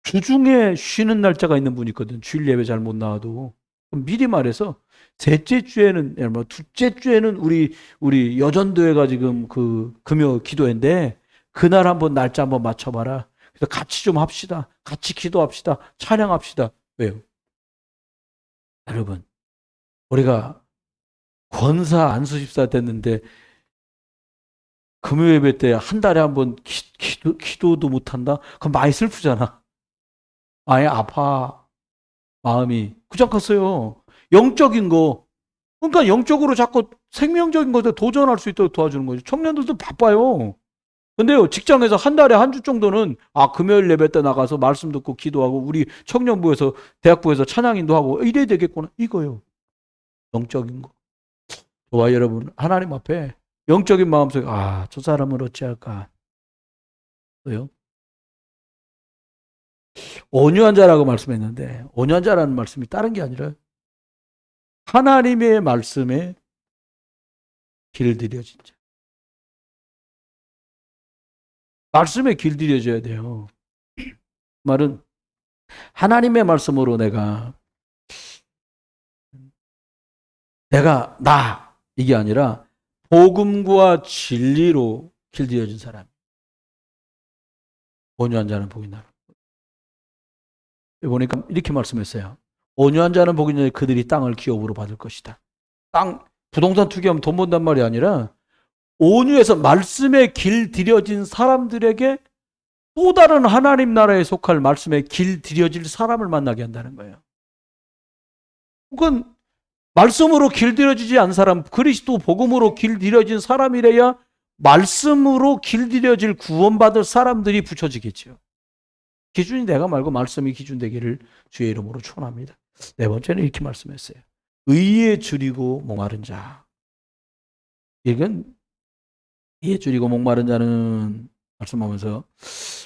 주중에 쉬는 날짜가 있는 분이 있거든. 주일 예배 잘 못 나와도. 미리 말해서 셋째 주에는 둘째 주에는 우리 여전도회가 지금 그 금요 기도회인데 그날 한번 날짜 한번 맞춰봐라. 그래서 같이 좀 합시다. 같이 기도합시다. 찬양합시다. 왜요? 여러분, 우리가 권사 안수집사 됐는데 금요 예배 때 한 달에 한번 기도도 못한다? 그럼 많이 슬프잖아. 아예 아파. 마음이. 그지 않겠어요? 영적인 거. 그러니까 영적으로 자꾸 생명적인 것에 도전할 수 있도록 도와주는 거죠. 청년들도 바빠요. 근데요, 직장에서 한 달에 한 주 정도는, 금요일 예배 때 나가서 말씀 듣고 기도하고, 우리 청년부에서, 대학부에서 찬양인도 하고, 이래야 되겠구나. 이거요. 영적인 거. 저와 여러분, 하나님 앞에 영적인 마음속에, 저 사람을 어찌할까. 왜요? 온유한 자라고 말씀했는데, 온유한 자라는 말씀이 다른 게 아니라, 하나님의 말씀에 길들여진 자. 말씀에 길들여져야 돼요. 말은 하나님의 말씀으로 내가 나 이게 아니라 복음과 진리로 길들여진 사람. 온유한 자는 복이 나라. 보니까 이렇게 말씀했어요. 온유한 자는 복이 나라 그들이 땅을 기업으로 받을 것이다. 부동산 투기하면 돈 번단 말이 아니라 온유해서 말씀에 길들여진 사람들에게 또 다른 하나님 나라에 속할 말씀에 길들여질 사람을 만나게 한다는 거예요. 그건 말씀으로 길들여지지 않은 사람, 그리스도 복음으로 길들여진 사람이래야 말씀으로 길들여질 구원받을 사람들이 붙여지겠죠. 기준이 내가 말고 말씀이 기준 되기를 주의 이름으로 축원합니다. 네 번째는 이렇게 말씀했어요. 의에 줄이고 목마른 자. 이건 의에 줄이고 목마른 자는 말씀하면서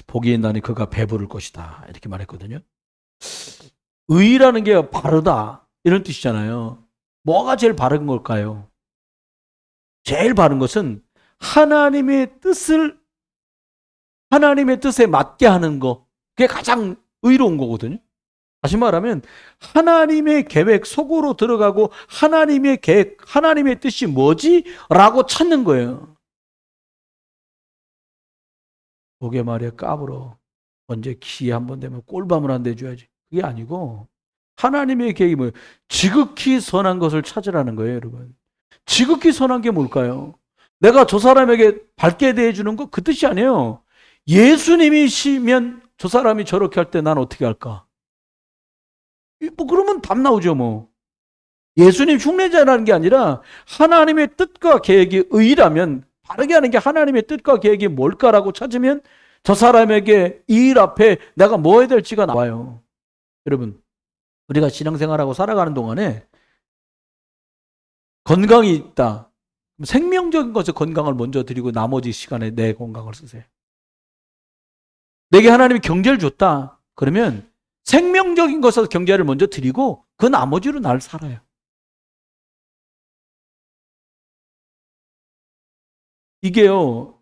복이 있나니 그가 배부를 것이다 이렇게 말했거든요. 의라는 게 바르다 이런 뜻이잖아요. 뭐가 제일 바른 걸까요? 제일 바른 것은 하나님의 뜻에 맞게 하는 거. 그게 가장 의로운 거거든요. 다시 말하면 하나님의 계획 속으로 들어가고 하나님의 계획, 하나님의 뜻이 뭐지? 라고 찾는 거예요. 그게 말이야 까불어. 언제 기회 한번 되면 꼴밤을 한 대 줘야지. 그게 아니고 하나님의 계획이 뭐예요? 지극히 선한 것을 찾으라는 거예요, 여러분. 지극히 선한 게 뭘까요? 내가 저 사람에게 밝게 대해주는 거 그 뜻이 아니에요. 예수님이시면 저 사람이 저렇게 할 때 난 어떻게 할까? 그러면 답 나오죠, 뭐. 예수님 흉내자라는 게 아니라 하나님의 뜻과 계획이 의라면 바르게 하는 게 하나님의 뜻과 계획이 뭘까라고 찾으면 저 사람에게 이 일 앞에 내가 뭐 해야 될지가 나와요. 여러분, 우리가 신앙생활하고 살아가는 동안에 건강이 있다. 생명적인 것에 건강을 먼저 드리고 나머지 시간에 내 건강을 쓰세요. 내게 하나님이 경제를 줬다. 그러면 생명적인 것에서 경제를 먼저 드리고 그 나머지로 날 살아요. 이게요.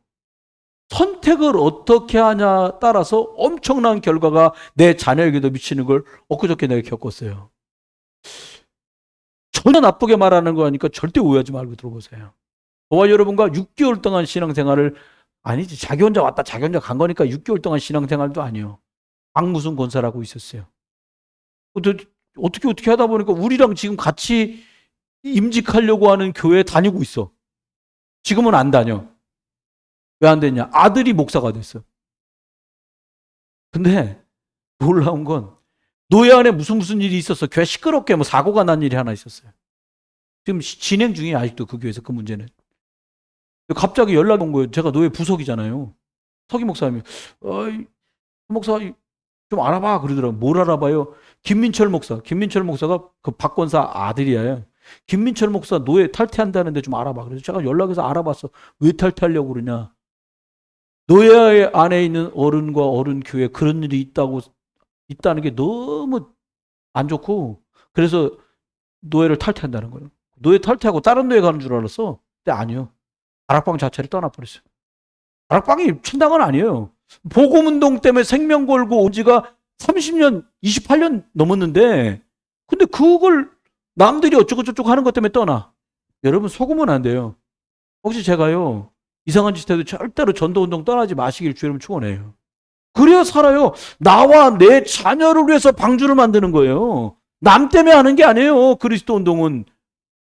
선택을 어떻게 하냐 따라서 엄청난 결과가 내 자녀에게도 미치는 걸 엊그저께 내가 겪었어요. 전혀 나쁘게 말하는 거니까 절대 오해하지 말고 들어보세요. 저와 여러분과 6개월 동안 신앙생활을 아니지 자기 혼자 왔다 자기 혼자 간 거니까 6개월 동안 신앙생활도 아니요. 박무순 권사라고 있었어요. 어떻게 하다 보니까 우리랑 지금 같이 임직하려고 하는 교회에 다니고 있어. 지금은 안 다녀. 왜 안 됐냐? 아들이 목사가 됐어. 근데 놀라운 건 노예 안에 무슨 일이 있었어. 교회 시끄럽게 뭐 사고가 난 일이 하나 있었어요. 지금 진행 중이에요. 아직도 그 교회에서 그 문제는. 갑자기 연락이 온 거예요. 제가 노예 부석이잖아요. 서기 목사님이 목사 좀 알아봐 그러더라고요. 뭘 알아봐요? 김민철 목사가 그 박권사 아들이에요. 김민철 목사 노예 탈퇴한다는데 좀 알아봐. 그래서 제가 연락해서 알아봤어. 왜 탈퇴하려고 그러냐? 노예 안에 있는 어른과 어른 교회에 그런 일이 있다는 게 너무 안 좋고 그래서 노예를 탈퇴한다는 거예요. 노예 탈퇴하고 다른 노예 가는 줄 알았어. 근데 아니요. 다락방 자체를 떠나버렸어요. 다락방이 천당은 아니에요. 복음운동 때문에 생명 걸고 온 지가 30년, 28년 넘었는데 근데 그걸 남들이 어쩌고저쩌고 하는 것 때문에 떠나. 여러분 속으면 안 돼요. 혹시 제가요. 이상한 짓 해도 절대로 전도운동 떠나지 마시길 주여러분 축원해요. 그래야 살아요. 나와 내 자녀를 위해서 방주를 만드는 거예요. 남 때문에 하는 게 아니에요. 그리스도 운동은.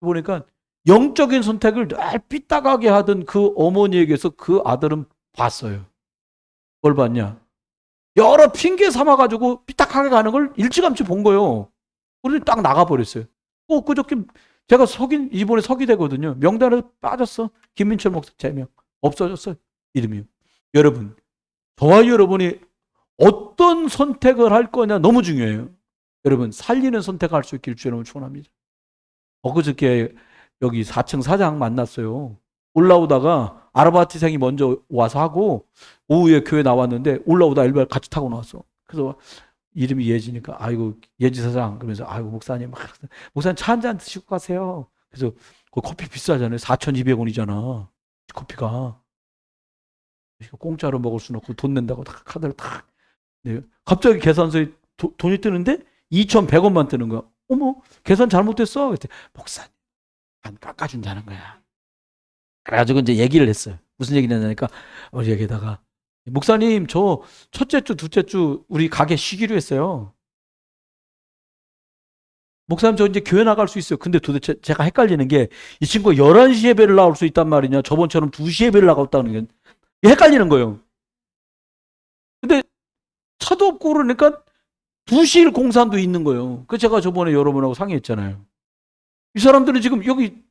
보니까 영적인 선택을 늘 삐딱하게 하던 그 어머니에게서 그 아들은 봤어요. 뭘 봤냐? 여러 핑계 삼아가지고 삐딱하게 가는 걸 일찌감치 본 거예요. 그래서 딱 나가버렸어요. 그저께 제가 이번에 서기되거든요. 명단에서 빠졌어. 김민철 목사 제명. 없어졌어. 이름이요. 여러분, 저와 여러분이 어떤 선택을 할 거냐 너무 중요해요. 여러분, 살리는 선택을 할 수 있기를 주여러분 축원합니다. 엊그저께 여기 4층 사장 만났어요. 올라오다가 아르바이트생이 먼저 와서 하고 오후에 교회 나왔는데 올라오다 엘베 같이 타고 나왔어. 그래서 이름이 예지니까 아이고 예지 사장 그러면서 아이고 목사님 차 한 잔 드시고 가세요. 그래서 그 커피 비싸잖아요. 4,200원이잖아. 커피가. 공짜로 먹을 수는 없고 돈 낸다고 다 카드를 탁. 네. 갑자기 계산서에 돈이 뜨는데 2,100원만 뜨는 거야. 어머 계산 잘못됐어. 그랬더니 목사님 안 깎아준다는 거야. 그래가지고 이제 얘기를 했어요. 무슨 얘기를 했냐니까 우리 얘기에다가 목사님 저 첫째 주 둘째 주 우리 가게 쉬기로 했어요. 목사님 저 이제 교회 나갈 수 있어요. 근데 도대체 제가 헷갈리는 게 이 친구가 11시 예배를 나올 수 있단 말이냐 저번처럼 2시 예배를 나갔다는 게 헷갈리는 거예요. 근데 차도 없고 그러니까 2시일 공산도 있는 거예요. 그 제가 저번에 여러분하고 상의했잖아요. 이 사람들은 지금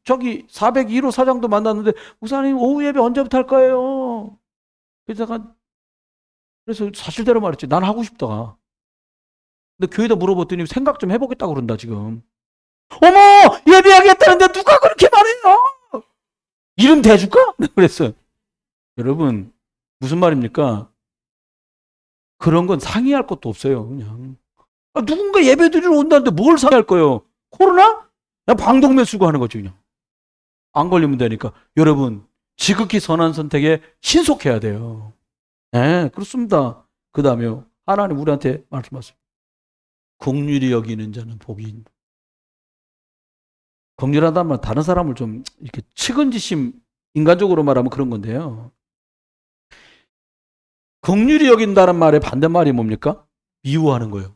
저기 402호 사장도 만났는데 목사님 오후 예배 언제부터 할 거예요? 그래서 사실대로 말했지. 난 하고 싶다. 근데 교회에다 물어봤더니 생각 좀 해보겠다고 그런다 지금. 어머 예배하겠다는데 누가 그렇게 말해요? 이름 대줄까? 그랬어요. 여러분 무슨 말입니까? 그런 건 상의할 것도 없어요. 그냥 누군가 예배 드리러 온다는데 뭘 상의할 거예요? 코로나? 그냥 방독면 쓰고 하는 거죠. 그냥 안 걸리면 되니까. 여러분 지극히 선한 선택에 신속해야 돼요. 네, 그렇습니다. 그 다음에 하나님 우리한테 말씀하세요. 긍휼히 여기는 자는 복이 있다. 긍휼하다는 말 다른 사람을 좀 이렇게 측은지심 인간적으로 말하면 그런 건데요. 긍휼히 여긴다는 말의 반대말이 뭡니까? 미워하는 거예요.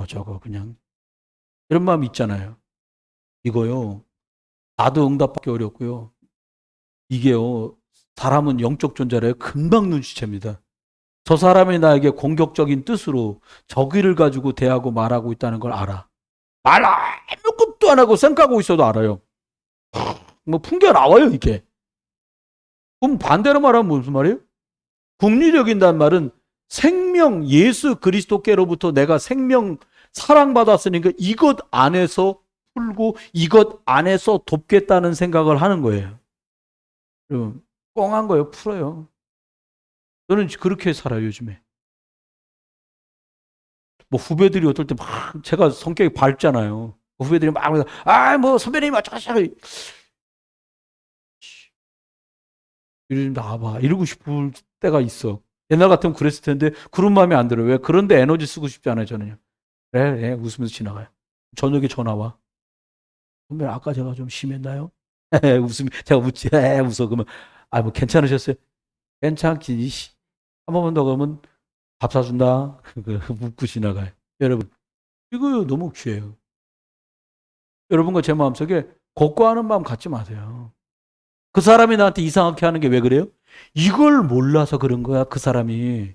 저거 그냥 이런 마음 있잖아요. 이거요. 나도 응답받기 어렵고요. 이게요. 사람은 영적 존재라요. 금방 눈치챕니다. 저 사람이 나에게 공격적인 뜻으로 적의를 가지고 대하고 말하고 있다는 걸 알아. 말 아무것도 안 하고 생각하고 있어도 알아요. 뭐 풍겨 나와요 이게. 그럼 반대로 말하면 무슨 말이에요? 긍휼히 여긴다는 말은 생명 예수 그리스도께로부터 내가 생명 사랑받았으니까 이것 안에서 풀고 이것 안에서 돕겠다는 생각을 하는 거예요. 여러분, 뻥한 거예요. 풀어요. 저는 그렇게 살아요, 요즘에. 뭐 후배들이 어떨 때 막 제가 성격이 밝잖아요. 후배들이 막 뭐 선배님 어쩌고 이러지 나와봐 이러고 싶을 때가 있어. 옛날 같으면 그랬을 텐데 그런 마음이 안 들어요. 왜? 그런데 에너지 쓰고 싶지 않아요, 저는요. 그래, 웃으면서 지나가요. 저녁에 전화 와. 선배 아까 제가 좀 심했나요? 웃음 제가 웃지. 웃어. 그러면 뭐 괜찮으셨어요? 괜찮지. 한 번만 더 그러면 밥 사준다. 웃고 지나가요. 여러분 이거 너무 귀해요. 여러분과 제 마음속에 고과하는 마음 갖지 마세요. 그 사람이 나한테 이상하게 하는 게 왜 그래요? 이걸 몰라서 그런 거야, 그 사람이.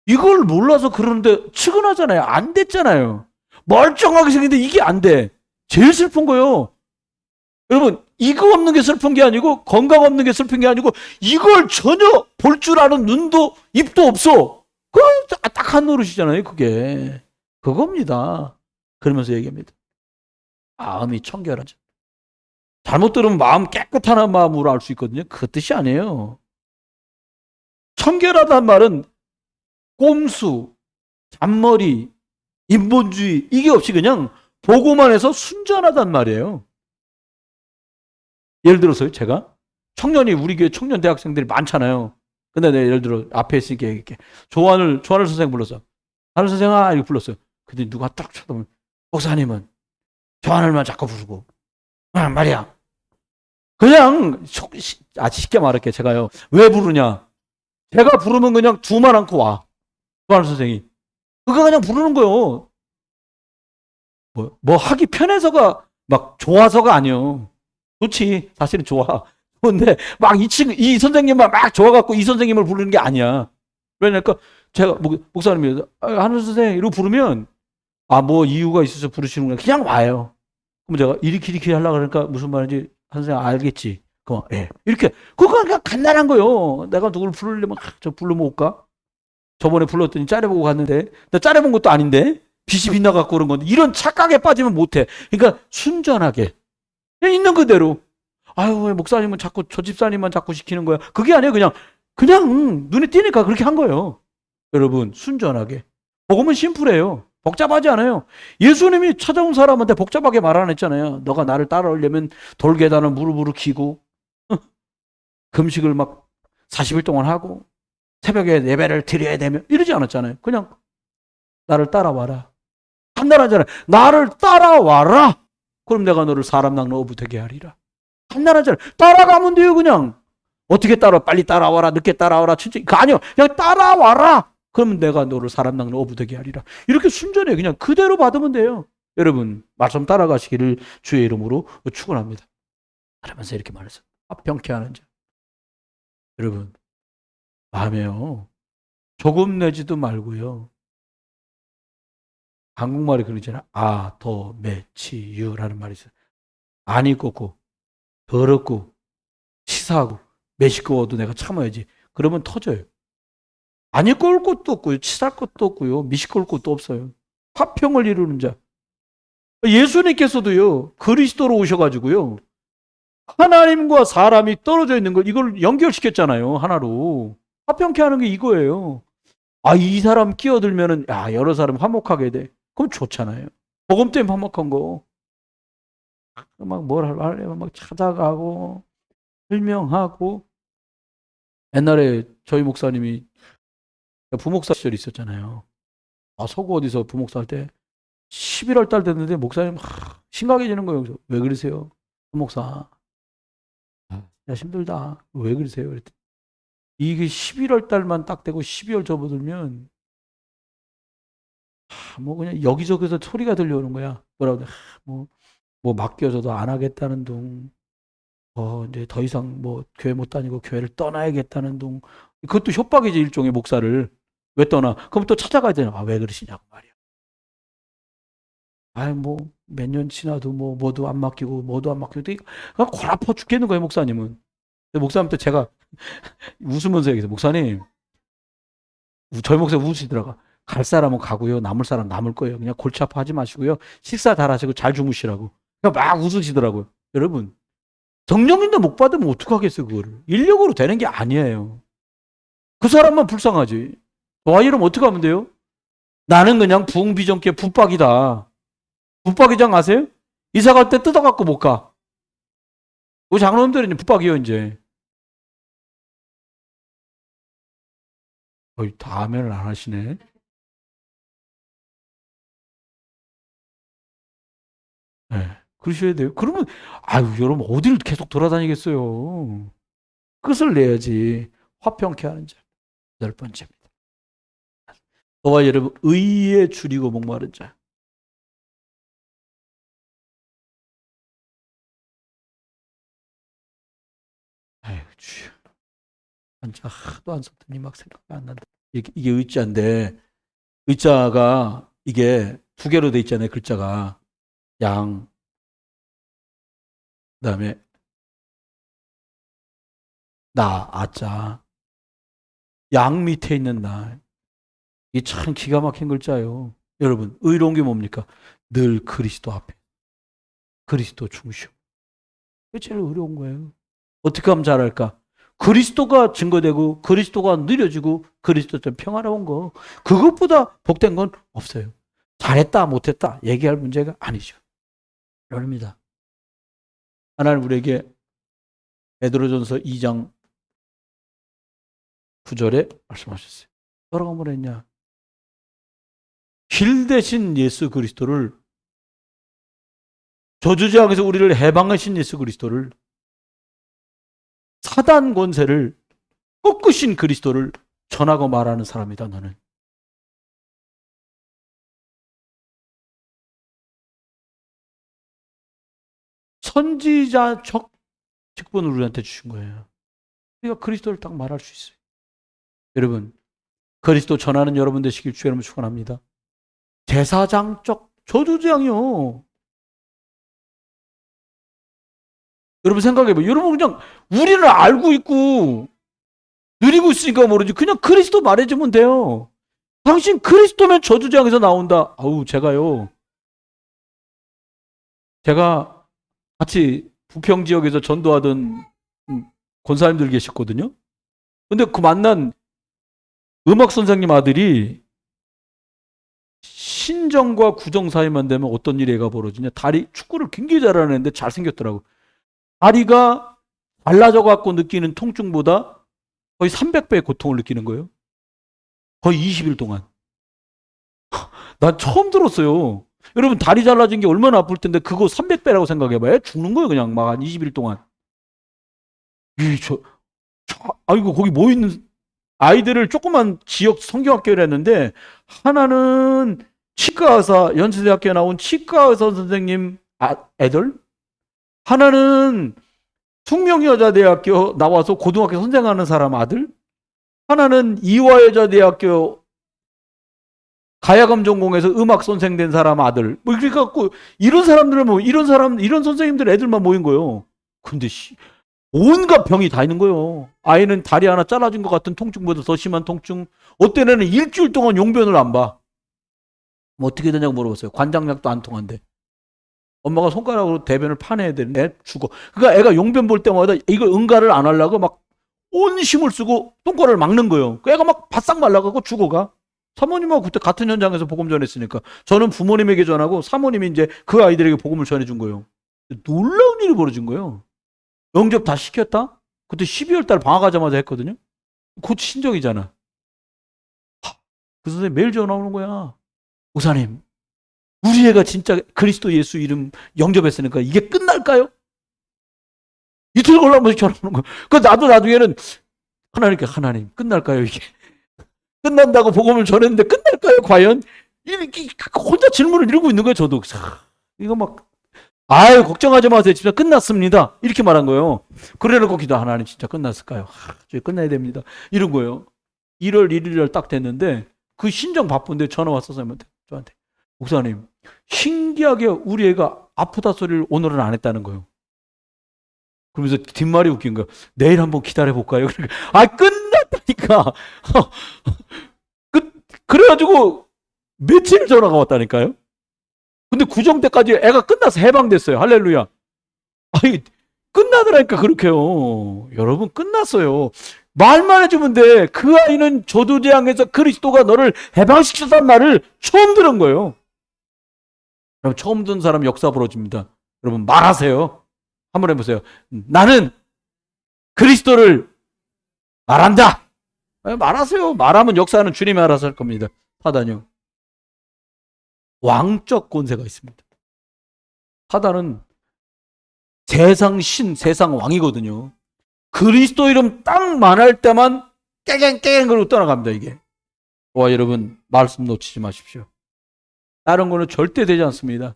이걸 몰라서 그러는데 측은하잖아요. 안 됐잖아요. 멀쩡하게 생겼는데 이게 안 돼. 제일 슬픈 거예요. 여러분, 이거 없는 게 슬픈 게 아니고 건강 없는 게 슬픈 게 아니고 이걸 전혀 볼 줄 아는 눈도 입도 없어. 그 딱 한 노릇이잖아요, 그게. 그겁니다. 그러면서 얘기합니다. 마음이 청결하죠. 잘못 들으면 마음 깨끗한 마음으로 알 수 있거든요. 그 뜻이 아니에요. 청결하다는 말은 꼼수, 잔머리, 인본주의 이게 없이 그냥 보고만 해서 순전하단 말이에요. 예를 들어서 제가 청년이 우리 교회 청년 대학생들이 많잖아요. 근데 내가 예를 들어 앞에 있으니까 이렇게 조한을 선생 불렀어. 조한을 선생아 이렇게 불렀어요. 근데 누가 딱 쳐다보면 목사님은 조한을만 자꾸 부르고 말이야. 그냥 쉽게 말할게 제가요. 왜 부르냐? 제가 부르면 그냥 두만 않고 와. 조한을 선생이. 그거 그냥 부르는 거요. 뭐 하기 편해서가 막 좋아서가 아니요. 좋지. 사실은 좋아. 근데 막 이 선생님만 막 좋아갖고 이 선생님을 부르는 게 아니야. 왜냐니까 제가 목사님이 한우 선생 이러고 부르면 뭐 이유가 있어서 부르시는구나. 그냥 와요. 그럼 제가 이리키 하려고 그러니까 무슨 말인지 한 선생 알겠지. 그럼 예. 이렇게 그거 그냥 간단한 거요. 내가 누굴 부르려면 저 불러면 올까? 저번에 불렀더니 짜려보고 갔는데 나 짜려본 것도 아닌데 빛이 빛나갖고 그런 건데 이런 착각에 빠지면 못해. 그러니까 순전하게 그냥 있는 그대로. 왜 목사님은 자꾸 저 집사님만 자꾸 시키는 거야. 그게 아니에요. 그냥 눈에 띄니까 그렇게 한 거예요. 여러분 순전하게. 복음은 심플해요. 복잡하지 않아요. 예수님이 찾아온 사람한테 복잡하게 말 안 했잖아요. 너가 나를 따라오려면 돌계단을 무릎으로 기고 금식을 막 40일 동안 하고 새벽에 예배를 드려야 되며 이러지 않았잖아요. 그냥 나를 따라와라. 간단하잖아요. 나를 따라와라. 그럼 내가 너를 사람 낚는 어부 되게 하리라. 간단하잖아요. 따라가면 돼요, 그냥. 어떻게 빨리 따라와라, 늦게 따라와라, 천천히. 그거 아니요. 그냥 따라와라. 그러면 내가 너를 사람 낚는 어부 되게 하리라. 이렇게 순전해. 그냥 그대로 받으면 돼요. 여러분, 말씀 따라가시기를 주의 이름으로 축원합니다. 그러면서 이렇게 말했어요. 화평케 하는 자. 여러분, 마음에요. 조금 내지도 말고요. 한국말이 그러잖아요. 더, 매, 치, 유라는 말이 있어요. 안 익었고, 더럽고, 치사하고, 매시꺼워도 내가 참아야지. 그러면 터져요. 안 익을 것도 없고요. 치사할 것도 없고요. 미시꺼울 것도 없어요. 화평을 이루는 자. 예수님께서도요. 그리스도로 오셔가지고요. 하나님과 사람이 떨어져 있는 걸 이걸 연결시켰잖아요. 하나로. 화평케 하는 게 이거예요. 이 사람 끼어들면은 여러 사람 화목하게 돼. 그럼 좋잖아요. 복음 때문에 화목한 거. 막 뭘 하려면 막 찾아가고 설명하고. 옛날에 저희 목사님이 부목사 시절이 있었잖아요. 서구 어디서 부목사 할 때 11월 달 됐는데 목사님 심각해지는 거예요. 그래서 왜 그러세요? 부목사. 진짜 힘들다. 왜 그러세요? 그랬더니 이게 11월 달만 딱 되고 12월 접어들면 그냥 여기저기서 소리가 들려오는 거야. 뭐라고 뭐 맡겨져도 안 하겠다는 둥. 이제 더 이상 교회 못 다니고 교회를 떠나야겠다는 둥. 그것도 협박이지, 일종의. 목사를 왜 떠나? 그럼 또 찾아가야 되나? 왜 그러시냐고 말이야. 몇 년 지나도 뭐도 안 맡기고 뭐도 안 맡기고 그냥 골아파 죽겠는 거예요, 목사님은. 목사님한테 제가 웃으면서 얘기해서 목사님, 저희 목사 웃으시더라고. 갈 사람은 가고요. 남을 사람 남을 거예요. 그냥 골치 아파하지 마시고요. 식사 잘 하시고 잘 주무시라고. 그러니까 막 웃으시더라고요. 여러분, 성령님도 못 받으면 어떡하겠어요, 그거를. 인력으로 되는 게 아니에요. 그 사람만 불쌍하지. 와, 이러면 어떻게 하면 돼요? 나는 그냥 부흥비전교회 붙박이다. 붙박이장 아세요? 이사 갈 때 뜯어갖고 못 가. 우리 장로님들은 이제 붙박이요, 이제. 거의 다음에는 안 하시네. 네. 그러셔야 돼요. 그러면, 아유, 여러분, 어딜 계속 돌아다니겠어요. 끝을 내야지. 화평케 하는 자. 10번째입니다. 너와 여러분, 의에 줄이고 목마른 자. 아유, 주여. 한자 하도 안 썼더니 막 생각이 안 난다. 이게 의자인데, 의자가 이게 두 개로 돼 있잖아요, 글자가. 양, 그 다음에 나, 아자. 양 밑에 있는 나. 이게 참 기가 막힌 글자예요. 여러분, 의로운 게 뭡니까? 늘 그리스도 앞에. 그리스도 중심. 그게 제일 의로운 거예요. 어떻게 하면 잘할까? 그리스도가 증거되고, 그리스도가 느려지고, 그리스도 때 평화로운 거. 그것보다 복된 건 없어요. 잘했다, 못했다, 얘기할 문제가 아니죠. 그럽니다. 하나님 우리에게 베드로전서 2장 9절에 말씀하셨어요. 뭐라고 한번 했냐? 길 대신 예수 그리스도를, 저주지왕에서 우리를 해방하신 예수 그리스도를, 사단 권세를 꺾으신 그리스도를 전하고 말하는 사람이다, 너는. 선지자적 직분을 우리한테 주신 거예요. 우리가 그리스도를 딱 말할 수 있어요. 여러분, 그리스도 전하는 여러분 되시길 주의 이름으로 축원합니다. 제사장적 저주지왕이요. 여러분 생각해봐요. 여러분 그냥 우리는 알고 있고 누리고 있으니까 모르지. 그냥 그리스도 말해주면 돼요. 당신 그리스도면 저주지왕에서 나온다. 아우, 제가 같이 부평 지역에서 전도하던 권사님들 계셨거든요. 근데 그 만난 음악 선생님 아들이 신정과 구정 사이만 되면 어떤 일이 애가 벌어지냐. 다리, 축구를 굉장히 잘하는 애인데 잘생겼더라고. 다리가 갈라져 갖고 느끼는 통증보다 거의 300배의 고통을 느끼는 거예요. 거의 20일 동안. 난 처음 들었어요. 여러분, 다리 잘라진 게 얼마나 아플 텐데 그거 300배라고 생각해봐요. 죽는 거예요, 그냥 막 한 20일 동안. 아이고, 거기 뭐 있는 아이들을 조그만 지역 성경학교를 했는데, 하나는 치과의사, 연세대학교에 나온 치과의사 선생님 애들, 하나는 숙명여자대학교 나와서 고등학교 선생하는 사람 아들, 하나는 이화여자대학교 가야금 전공해서 음악 선생 된 사람 아들, 뭐 이렇게 갖고 이런 사람들은 뭐 이런 선생님들 애들만 모인 거예요. 근데 온갖 병이 다 있는 거예요. 아이는 다리 하나 잘라진 것 같은 통증보다 더 심한 통증. 어떤 애는 일주일 동안 용변을 안 봐. 뭐 어떻게 되냐고 물어봤어요. 관장약도 안 통한대. 엄마가 손가락으로 대변을 파내야 되는데 애 죽어. 그러니까 애가 용변 볼 때마다 이걸 응가를 안 하려고 막 온 힘을 쓰고 똥꼬를 막는 거예요. 그 애가 막 바싹 말라가고 죽어가. 사모님하고 그때 같은 현장에서 복음 전했으니까 저는 부모님에게 전하고 사모님이 이제 그 아이들에게 복음을 전해준 거예요. 놀라운 일이 벌어진 거예요. 영접 다 시켰다? 그때 12월 달 방학하자마자 했거든요. 곧 신정이잖아. 그 선생님 매일 전화 오는 거야. 목사님, 우리 애가 진짜 그리스도 예수 이름 영접했으니까 이게 끝날까요? 이틀 걸러 한 번씩 전화 오는 거야. 그 나도 나중에는 하나님 끝날까요 이게? 끝난다고 복음을 전했는데 끝날까요 과연? 이렇게 혼자 질문을 이러고 있는 거예요. 저도 이거 막 아유 걱정하지 마세요. 진짜 끝났습니다. 이렇게 말한 거예요. 그래놓고 기도 하나님 진짜 끝났을까요? 저희 끝나야 됩니다. 이런 거예요. 1월 1일 딱 됐는데 그 신정 바쁜데 전화 왔어서 저한테 목사님 신기하게 우리 애가 아프다 소리를 오늘은 안 했다는 거예요. 그러면서 뒷말이 웃긴 거예요. 내일 한번 기다려볼까요? 그러니까, 끝났다니까. 그래가지고 며칠 전화가 왔다니까요. 근데 구정 때까지 애가 끝나서 해방됐어요. 할렐루야. 아니, 끝나더라니까, 그렇게요. 여러분, 끝났어요. 말만 해주면 돼. 그 아이는 조두재앙에서 그리스도가 너를 해방시켰다는 말을 처음 들은 거예요. 여러분, 처음 듣는 사람 역사 벌어집니다. 여러분, 말하세요. 한번 해보세요. 나는 그리스도를 말한다. 말하세요. 말하면 역사는 주님이 알아서 할 겁니다. 사단이요. 왕적 권세가 있습니다. 사단은 세상 신, 세상 왕이거든요. 그리스도 이름 딱 말할 때만 깨갱깨갱 그러고 떠나갑니다, 이게. 와, 여러분, 말씀 놓치지 마십시오. 다른 거는 절대 되지 않습니다.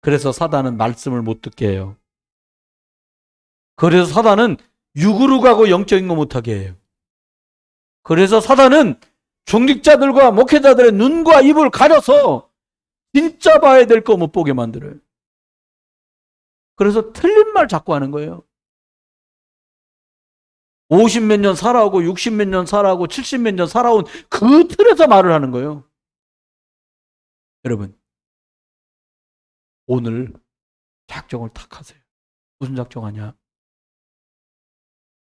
그래서 사단은 말씀을 못 듣게 해요. 그래서 사단은 육으로 가고 영적인 거 못하게 해요. 그래서 사단은 중직자들과 목회자들의 눈과 입을 가려서 진짜 봐야 될 거 못 보게 만들어요. 그래서 틀린 말 자꾸 하는 거예요. 50몇 년 살아오고 60몇 년 살아오고 70몇 년 살아온 그 틀에서 말을 하는 거예요. 여러분, 오늘 작정을 탁 하세요. 무슨 작정하냐?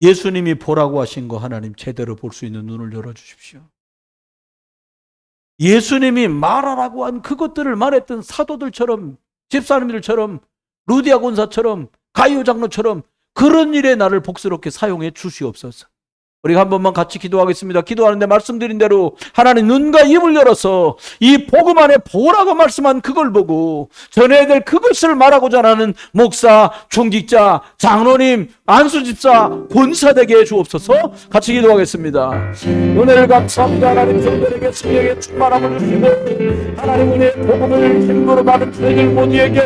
예수님이 보라고 하신 거 하나님 제대로 볼 수 있는 눈을 열어주십시오. 예수님이 말하라고 한 그것들을 말했던 사도들처럼, 집사님들처럼, 루디아 권사처럼, 가이오 장로처럼 그런 일에 나를 복스럽게 사용해 주시옵소서. 우리가 한 번만 같이 기도하겠습니다. 기도하는데 말씀드린 대로 하나님 눈과 입을 열어서 이 복음 안에 보라고 말씀한 그걸 보고 전해야 될 그것을 말하고자 하는 목사, 중직자, 장로님, 안수집사, 권사되게 해주옵소서. 같이 기도하겠습니다. 은혜를 감사합니다. 하나님 성도에게 성령의 충만함을 주시고 하나님 은혜의 복음을 힘으로 받은 저희들 모두에게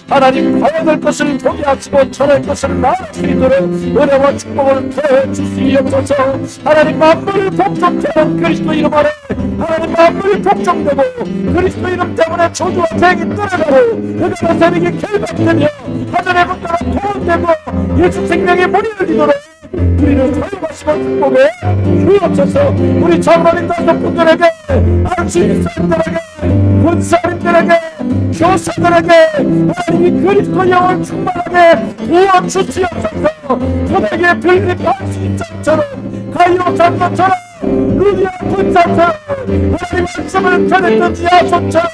하나님 봐야 될 것을 보게 하시고 전할 것을 말할 수 있도록 은혜와 축복을 더해 주시옵소서. 하나님 만물을 복종되는 그리스도 이름 아래 하나님 만물이 복종되고 그리스도 이름 때문에 저주와 대행이 떠나가고 그들의 세력이 결박되며 하늘의 것들은 통원되고 예수 생명의 문이 열리도록 우리를 사용하시고 축복해 주옵소서. 우리 장로님 다섯 분들에게 안수인사님들에게 권사님들에게 교사들에게 하나님이 그리스도 영을 충만하게 부어주시옵소서. 저에게 빌립 안수인사처럼 가이오 장로처럼 루디아 권사처럼 하나님 말씀을 전했던 야손처럼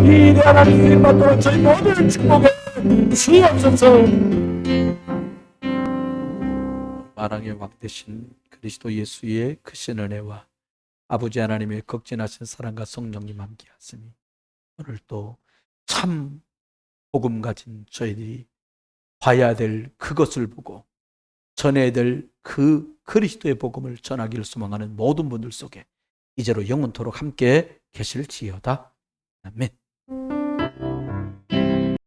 이 일에 하나님 이름 받도록 저희 모두를 축복해 주옵소서. 만왕의 왕 되신 그리스도 예수의 크신 은혜와 아버지 하나님의 극진하신 사랑과 성령님 함께하시니 오늘 또 참 복음 가진 저희들이 봐야 될 그것을 보고 전해야 될 그 그리스도의 복음을 전하기를 소망하는 모든 분들 속에 이제로 영원토록 함께 계실지어다. 아멘.